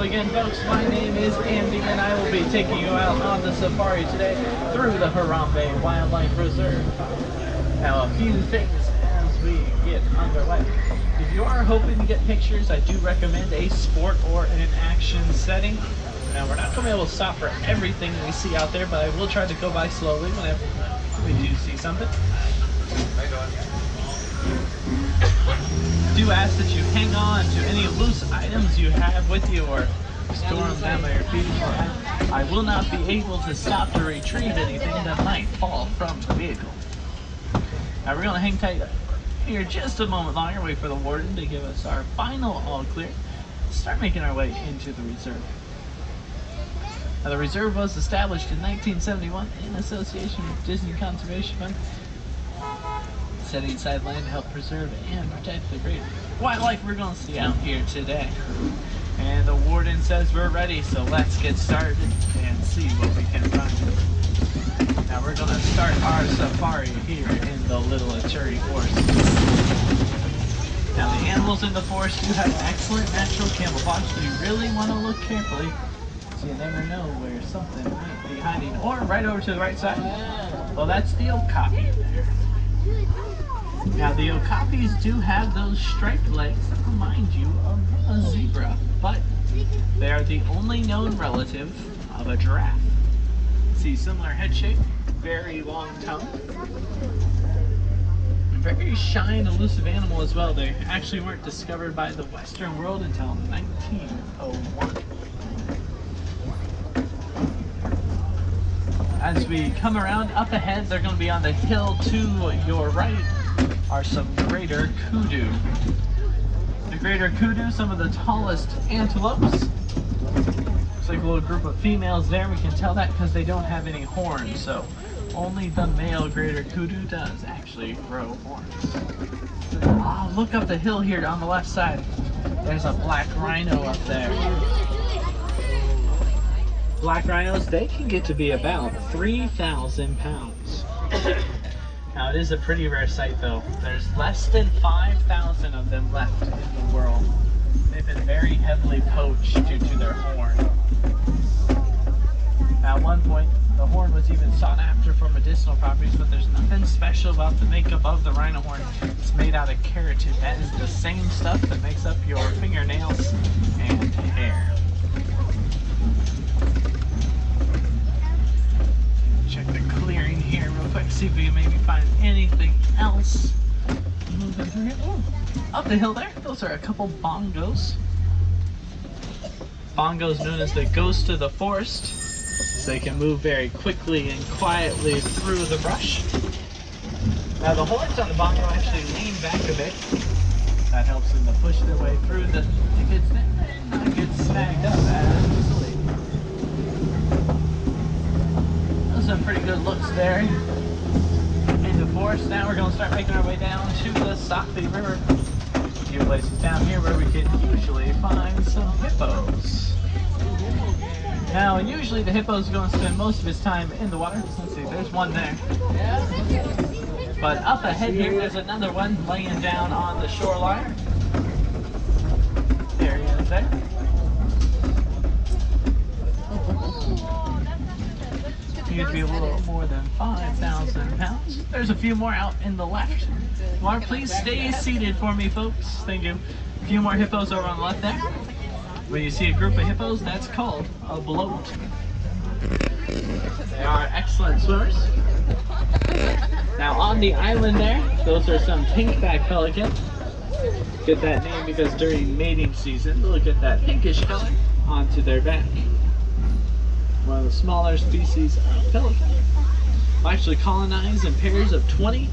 Hello again, folks. My name is Andy, and I will be taking you out on the safari today through the Harambe Wildlife Reserve. Now, a few things as we get underway. If you are hoping to get pictures, I do recommend a sport or an action setting. Now, we're not going to be able to stop for everything we see out there, but I will try to go by slowly whenever we do see something. Do ask that you hang on to any loose items you have with you or store them down by your feet. I will not be able to stop to retrieve anything that might fall from the vehicle. Now we're going to hang tight here just a moment longer, wait for the warden to give us our final all clear, start making our way into the reserve. Now the reserve was established in 1971 in association with Disney Conservation Fund, setting aside land to help preserve and protect the great wildlife we're going to see out here today. And the warden says we're ready, so let's get started and see what we can find. Now we're going to start our safari here in the Little Ituri Forest. Now the animals in the forest do have excellent natural camouflage, so you really want to look carefully, so you never know where something might be hiding. Or right over to the right side, well, that's the okapi there. Now the okapis do have those striped legs that remind you of a zebra, but they are the only known relative of a giraffe. See, similar head shape, very long tongue, very shy and elusive animal as well. They actually weren't discovered by the Western world until 1901. As we come around up ahead, they're going to be on the hill to your right are some greater kudu. The greater kudu, some of the tallest antelopes. Looks like a little group of females there. We can tell that because they don't have any horns, so only the male greater kudu does actually grow horns. Oh, look up the hill here on the left side. There's a black rhino up there. Black rhinos, they can get to be about 3,000 pounds. Now it is a pretty rare sight though. There's less than 5,000 of them left in the world. They've been very heavily poached due to their horn. At one point, the horn was even sought after for medicinal properties, but there's nothing special about the makeup of the rhino horn. It's made out of keratin. That is the same stuff that makes up your fingernails and hair. Check the clearing here real quick, see if we can maybe find anything else. Moving through here. Oh, up the hill there, those are a couple bongos. Bongos known as the ghost of the forest, so they can move very quickly and quietly through the brush. Now the horns on the bongo actually lean back a bit. That helps them to push their way through the thickets and not get snagged up as easily. Some pretty good looks there in the forest. Now we're going to start making our way down to the Sapi River. A few places down here where we can usually find some hippos. Now usually the hippo's going to spend most of his time in the water. Let's see, there's one there. But up ahead here there's another one laying down on the shoreline. There he is there. He could be a little more than 5,000 pounds. There's a few more out in the left. Well, please stay seated for me, folks. Thank you. A few more hippos over on the left there. When you see a group of hippos, that's called a bloat. They are excellent swimmers. Now on the island there, those are some pinkback pelicans. Get that name because during mating season, they'll get that pinkish color onto their back. One of the smaller species of pelican will actually colonize in pairs of 20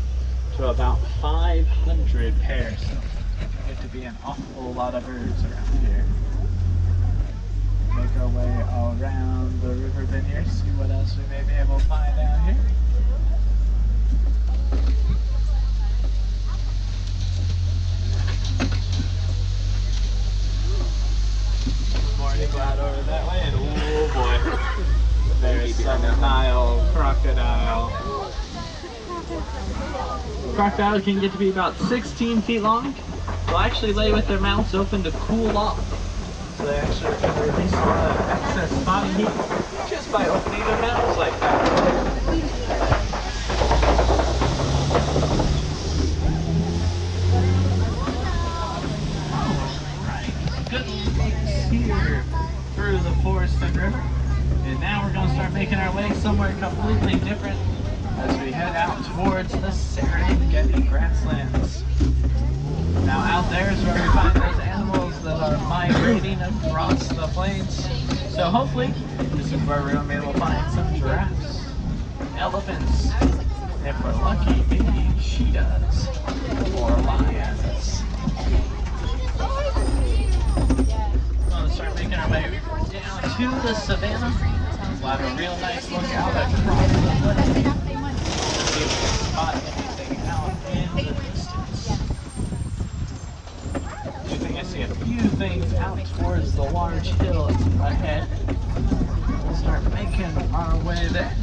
to about 500 pairs. So get to be an awful lot of birds around here. Make our way around the river bend here, see what else we may be able to find down here. More people out over that way, and oh boy. There's some Nile crocodile. Crocodiles can get to be about 16 feet long. They'll actually lay with their mouths open to cool off. So they actually can release a lot of excess body heat just by opening their mouths like that. Good looks here through the forest and river. And now we're going to start making our way somewhere completely different as we head out towards the Serengeti grasslands. Now out there is where we find those animals that are migrating across the plains. So hopefully this is where we're going to be able to find some giraffes, elephants, and if we're lucky, maybe cheetahs or lions. We're going to start making our way down to the savannah. We'll have a real nice look out across the plain. See if we can spot anything out in the distance. I think I see a few things out towards the large hill ahead. We'll start making our way there.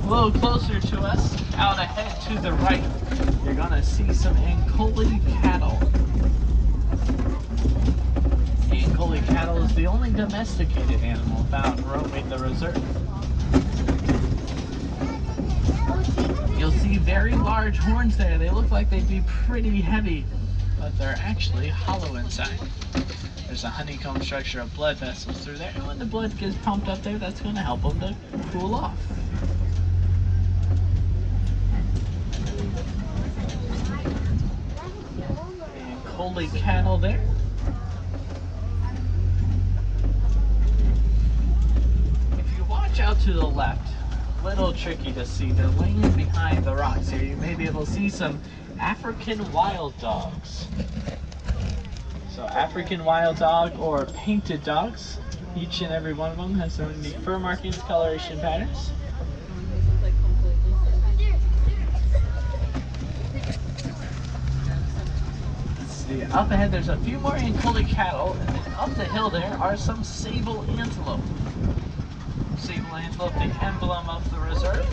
A little closer to us, out ahead to the right, you're gonna see some Ankole cattle. Ankole cattle is the only domesticated animal found roaming the reserve. You'll see very large horns there. They look like they'd be pretty heavy, but they're actually hollow inside. There's a honeycomb structure of blood vessels through there, and when the blood gets pumped up there, that's going to help them to cool off. Ankole cattle there. If you watch out to the left, little tricky to see. They're laying behind the rocks here. You may be able to see some African wild dogs. So African wild dog or painted dogs. Each and every one of them has some unique fur markings, coloration patterns. Let's see. Up ahead there's a few more Ankole cattle, and then up the hill there are some sable antelope. Sable antelope, the emblem of the reserve.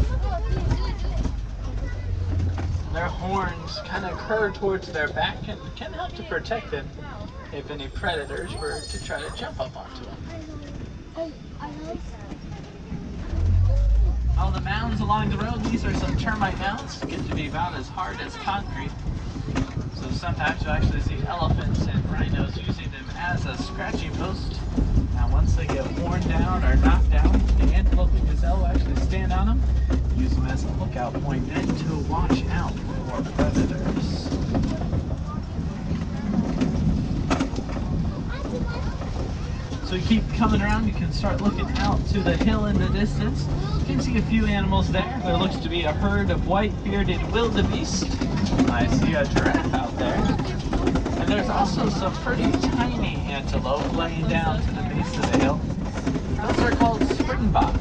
Their horns kind of curve towards their back and can help to protect them if any predators were to try to jump up onto them. All the mounds along the road, these are some termite mounds, get to be about as hard as concrete. So sometimes you'll actually see elephants and rhinos using them as a scratching post. Now once they get worn down or knocked down, the antelope and gazelle will actually stand on them, use them as a lookout point, then to watch out for predators. So you keep coming around, you can start looking out to the hill in the distance. You can see a few animals there. There looks to be a herd of white bearded wildebeest. I see a giraffe out there. And there's also some pretty tiny antelope laying down to the base of the hill. Those are called springbok.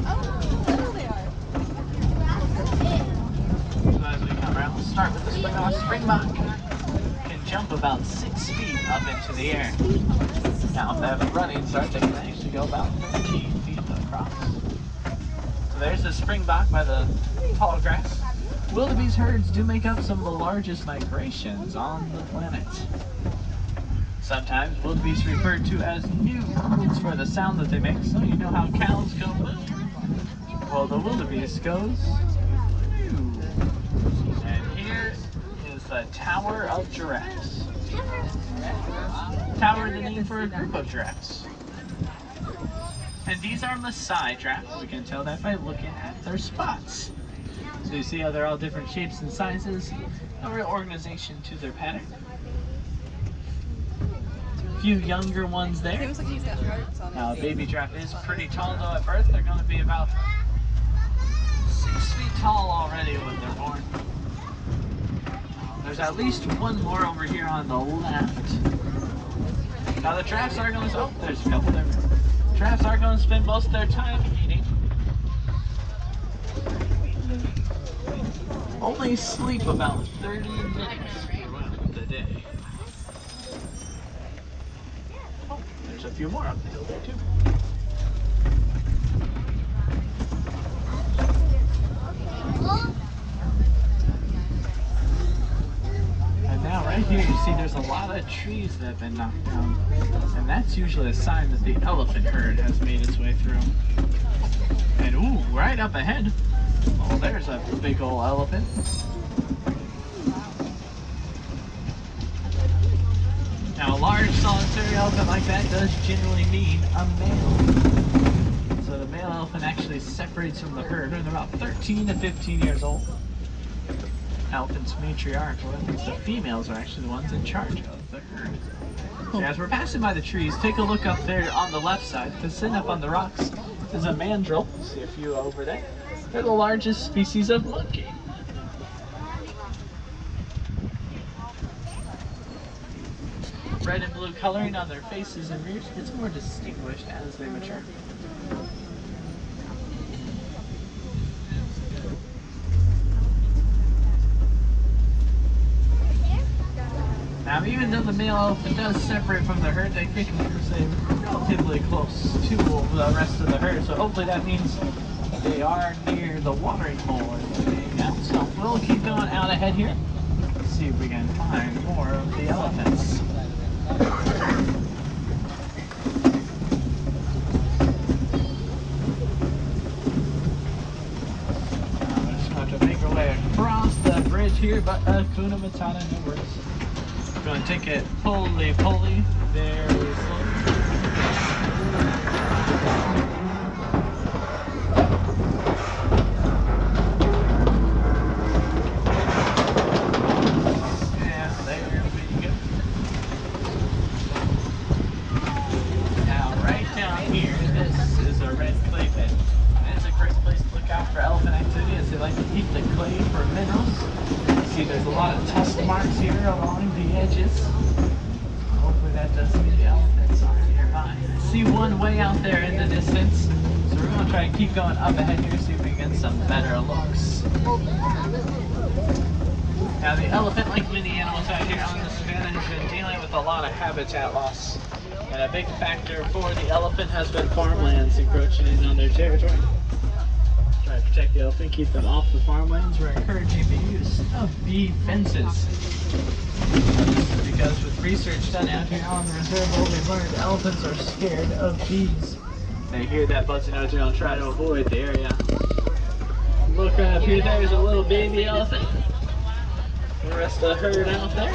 So as we come around, we'll start with the springbok. Springbok can jump about 6 feet up into the air. Now if they have a running start, they can actually go about 13 feet across. So there's the springbok by the tall grass. Wildebeest herds do make up some of the largest migrations on the planet. Sometimes wildebeest referred to as mews for the sound that they make, so you know how cows go moo. Well, the wildebeest goes mew. And here is the Tower of Giraffes. Tower is the name for a group of giraffes. And these are Maasai giraffes. We can tell that by looking at their spots. So you see how they're all different shapes and sizes. A real organization to their pattern. A few younger ones there. Now a baby giraffe is pretty tall though at birth. They're going to be about 6 feet tall already when they're born. There's at least one more over here on the left. Now the giraffes are going to, oh, there's a couple there. Giraffes are going to spend most of their time eating. Only sleep about 30 minutes throughout the day. Oh, there's a few more up the hill there too. And now right here, you see there's a lot of trees that have been knocked down. And that's usually a sign that the elephant herd has made its way through. And ooh, right up ahead, oh, there's a big old elephant. Now, a large solitary elephant like that does generally mean a male. So the male elephant actually separates from the herd when they're about 13 to 15 years old. Elephants matriarchal. That means the females are actually the ones in charge of the herd. So as we're passing by the trees, take a look up there on the left side, because sitting up on the rocks is a mandrill. See a few over there. They're the largest species of monkey. Red and blue coloring on their faces and rears gets more distinguished as they mature. Now, even though the male elephant does separate from the herd, they can stay relatively close to the rest of the herd. So hopefully that means they are near the watering hole. So we'll keep going out ahead here. Let's see if we can find more of the elephants. We're just going to make our way across the bridge here, but Kuna Matata, no worries. We're going to take it pulley very slowly. Yeah, there we go. Now, right down here, this is a red clay pit. And it's a great place to look out for elephant activity as they like to eat the clay for minerals. See, there's a lot of tusk marks here along the edges. Hopefully that doesn't mean the elephants are nearby. I see one way out there in the distance, so we're going to try and keep going up ahead here, see if we can get some better looks. Now the elephant, like many animals out here on the savannah, has been dealing with a lot of habitat loss. And a big factor for the elephant has been farmlands encroaching in on their territory. Try to protect the elephant, keep them off the farmlands. We're encouraging the use of bee fences. This is because with research done out here on the reserve, we've learned elephants are scared of bees. They hear that buzzing noise, they'll try to avoid the area. Look right up here, there's a little baby elephant. The rest of the herd out there.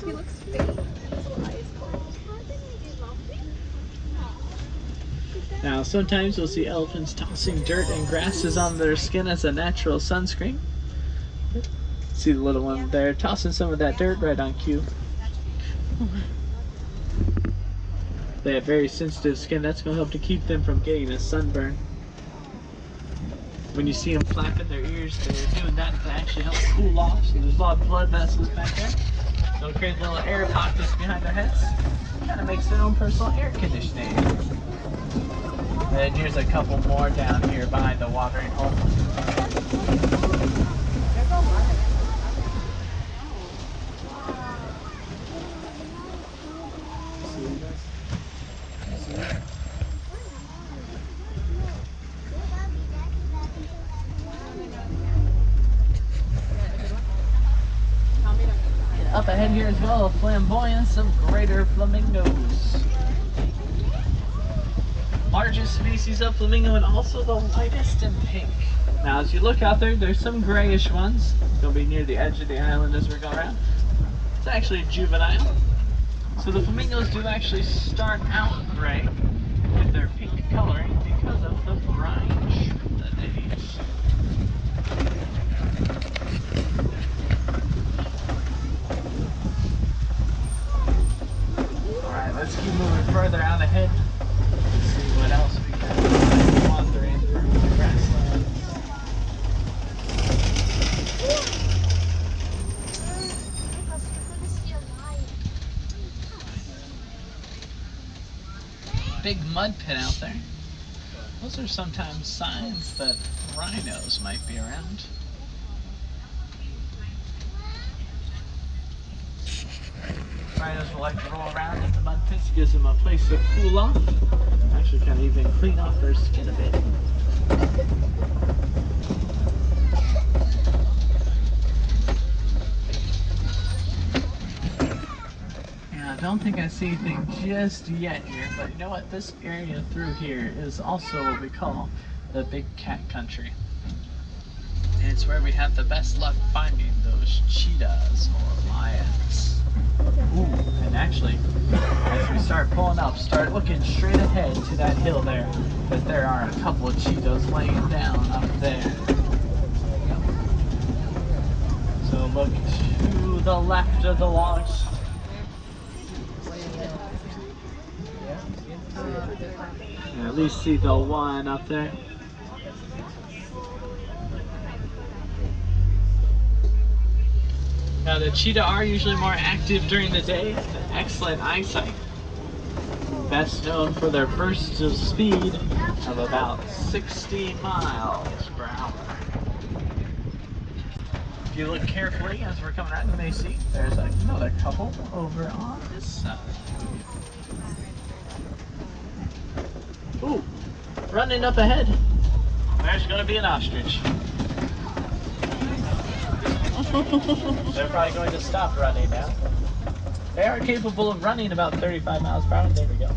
He looks fake. Now, sometimes you'll see elephants tossing dirt and grasses on their skin as a natural sunscreen. See the little one there tossing some of that dirt right on cue. They have very sensitive skin. That's going to help to keep them from getting a sunburn. When you see them flapping their ears, they're doing that to actually help cool off. So there's a lot of blood vessels back there. They'll create little air pockets behind their heads. Kind of makes their own personal air conditioning. And here's a couple more down here behind the watering hole. Up ahead here as well, a flamboyance of greater flamingos. Largest species of flamingo and also the lightest in pink. Now as you look out there, there's some grayish ones. They'll be near the edge of the island as we go around. It's actually juvenile. So the flamingos do actually start out gray with their pink coloring because of the brine that they use. Alright, let's keep moving further out ahead. See what else we can wandering through the grasslands. Big mud pit out there. Those are sometimes signs that rhinos might be around. Rhinos will like to roll around in the mud pits, gives them a place to cool off. Actually kind of even clean off their skin a bit. think I see anything just yet here, but you know what? This area through here is also what we call the big cat country. And it's where we have the best luck finding those cheetahs or lions. Ooh, and actually, as we start pulling up, start looking straight ahead to that hill there, because there are a couple of cheetahs laying down up there. So look to the left of the logs. At least see the one up there. Now the cheetah are usually more active during the day, excellent eyesight. Best known for their bursts of speed of about 60 miles per hour. If you look carefully as we're coming around, you may see there's another couple over on this side. Ooh, running up ahead. There's going to be an ostrich. They're probably going to stop running now. They are capable of running about 35 miles per hour. There we go.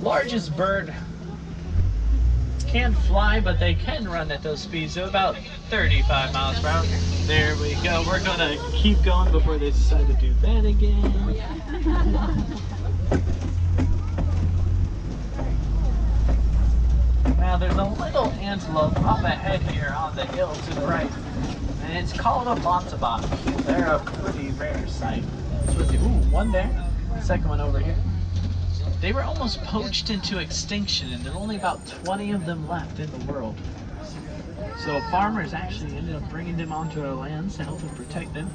Largest bird. Can't fly, but they can run at those speeds of about 35 miles per hour. There we go. We're going to keep going before they decide to do that again. Now there's a little antelope up ahead here on the hill to the right, and it's called a bontebok. They're a pretty rare sight. Ooh, one there, second one over here. They were almost poached into extinction, and there are only about 20 of them left in the world. So farmers actually ended up bringing them onto our lands to help and protect them.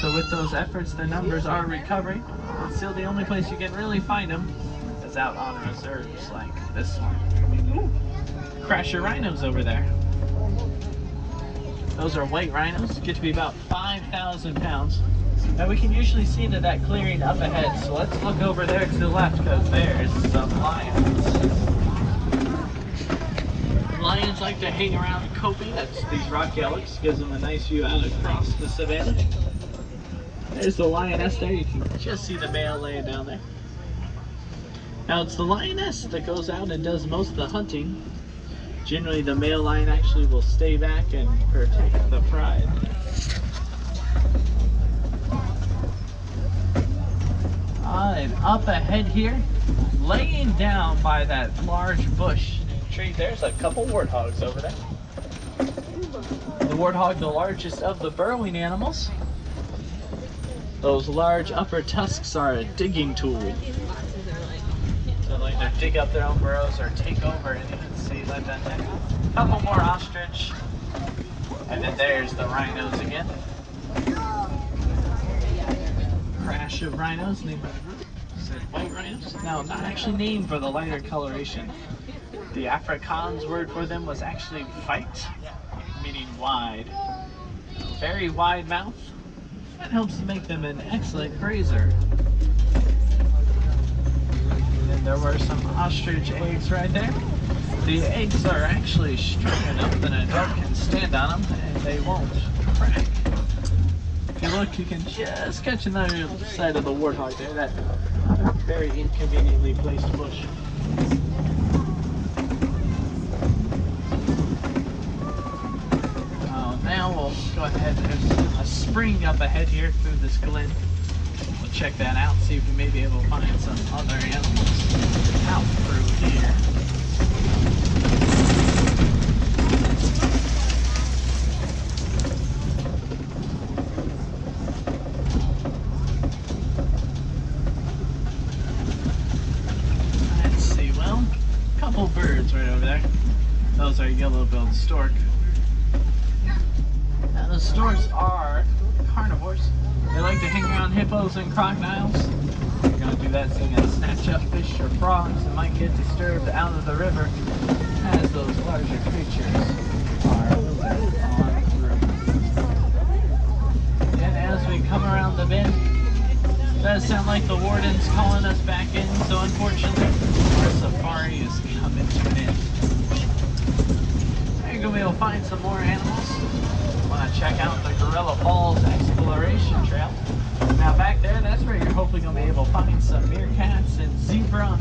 So with those efforts, the numbers are recovering. But still, the only place you can really find them is out on reserves like this one. Ooh, crasher rhinos over there. Those are white rhinos, get to be about 5,000 pounds. Now we can usually see into that clearing up ahead, so let's look over there to the left because there's some lions. Lions like to hang around Kopi, that's these rock hillocks, gives them a nice view out across the savanna. There's the lioness there, you can just see the male laying down there. Now it's the lioness that goes out and does most of the hunting. Generally the male lion actually will stay back and protect the pride. And up ahead here, laying down by that large bush tree, there's a couple warthogs over there. The warthog, the largest of the burrowing animals. Those large upper tusks are a digging tool. So they'll either dig up their own burrows or take over, and you can see that down there. A couple more ostrich. And then there's the rhinos again. Crash of rhinos named by the group. Said white rhinos. Now, not actually named for the lighter coloration. The Afrikaans word for them was actually fight, meaning wide. Very wide mouth. That helps to make them an excellent grazer. And then there were some ostrich eggs right there. The eggs are actually strong enough that an adult can stand on them and they won't crack. If you look, you can just catch another side of the warthog there, that very inconveniently placed bush. Now we'll go ahead, there's a spring up ahead here through this glen. We'll check that out, see if we may be able to find some other animals out through here. Let's see, well, a couple birds right over there. Those are yellow-billed stork. Now the storks are carnivores. They like to hang around hippos and crocodiles. They're going to do that so they can snatch up fish or frogs and might get disturbed out of the river as those larger creatures are moving on through. And as we come around the bend, it does sound like the warden's calling us back in, so unfortunately our safari is coming to an end. You're going to be able to find some more animals. Want to check out the Gorilla Falls exploration. some meerkats and zebra.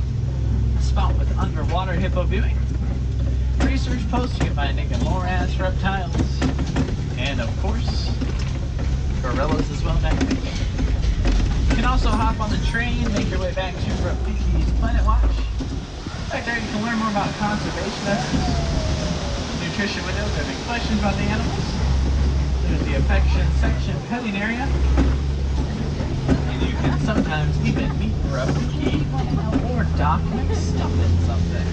A spot with underwater hippo viewing. Research post you can find Morass reptiles. And of course, gorillas as well back there. You can also hop on the train, make your way back to Rafiki's Planet Watch. Back there you can learn more about conservation efforts, nutrition windows, if you have any questions about the animals. There's the affection section petting area. And you can sometimes even meet Rafiki or document stuff in something.